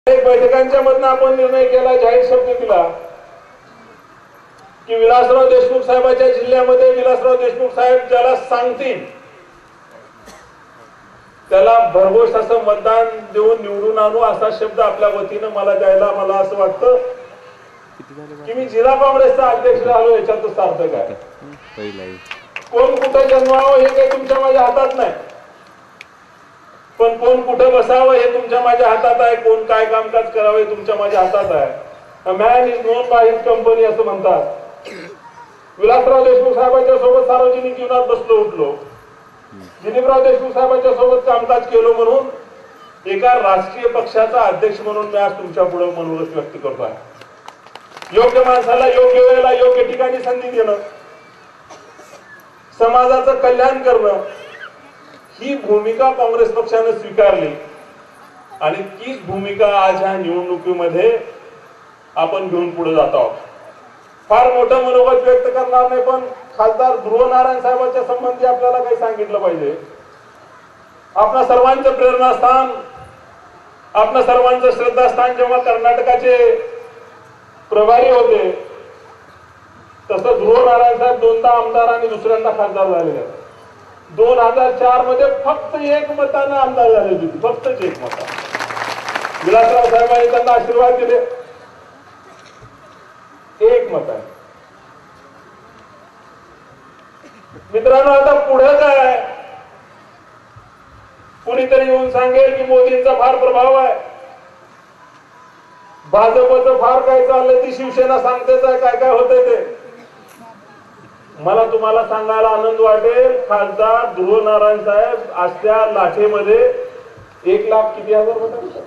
बैठकांच्या मधनं आपण निर्णय केला, जाहीर शब्द दिला की विलासराव देशमुख साहेबांच्या जिल्ह्यामध्ये विलासराव देशमुख साहेब ज्याला सांगतील त्याला भरघोस असं मतदान देऊन निवडून आणू असा शब्द आपल्या वतीनं मला द्यायला मला असं वाटतं की मी जिल्हा काँग्रेसचा अध्यक्ष झालो याच्यातच सार्थक आहे. कोण कुठे जन्मावं हे काही तुमच्या माझ्या हातात नाही, पण कोण कुठे बसावं हे तुमच्या माझ्या हातात आहे. कोण काय कामकाज करावं हे तुमच्या माझ्या हातात आहे. Man is known by his company असं म्हणतात. विलासराव देशमुख साहेबांच्या सोबत सार्वजनिक जीवनात बसलो उठलो, दिलीपराव देशमुख साहेबांच्या सोबत कामकाज केलो म्हणून एका राजकीय पक्षाचा अध्यक्ष म्हणून मी आज तुमच्या पुढे मनोगत व्यक्त करतो आहे. योग्य माणसाला योग्य वेळेला योग्य ठिकाणी संधी देणं, समाजाचं कल्याण करणं ही भूमिका काँग्रेस पक्षाने स्वीकारली आणि तीच भूमिका आज ह्या निवडणुकीमध्ये आपण घेऊन पुढे जात आहोत. फार मोठं मनोगत व्यक्त करणार नाही, पण खासदार ध्रुव नारायण साहेबांच्या संबंधी आपल्याला काही सांगितलं पाहिजे. आपल्या सर्वांचं प्रेरणास्थान, आपल्या सर्वांचं श्रद्धास्थान जेव्हा कर्नाटकाचे प्रभारी होते तसं ध्रुव नारायण साहेब दोनदा आमदार आणि दुसऱ्यांदा खासदार झालेले आहेत. 2004 मध्ये फक्त 1 मतानं आमदार झाले होते, फक्त 1 मतानं. विलासराव साहेबांनी त्यांना आशीर्वाद दिले 1 मतानं. मित्रांनो, आता पुढे काय? कुणीतरी येऊन सांगेल की मोदींचा फार प्रभाव आहे, भाजपचं फार काय चाललंय, ती शिवसेना सांगतेच आहे काय काय होतंय ते. मला तुम्हाला सांगायला आनंद वाटेल, खासदार ध्रुव नारायण साहेब आज त्या लाठेमध्ये 1 लाख किती हजार होता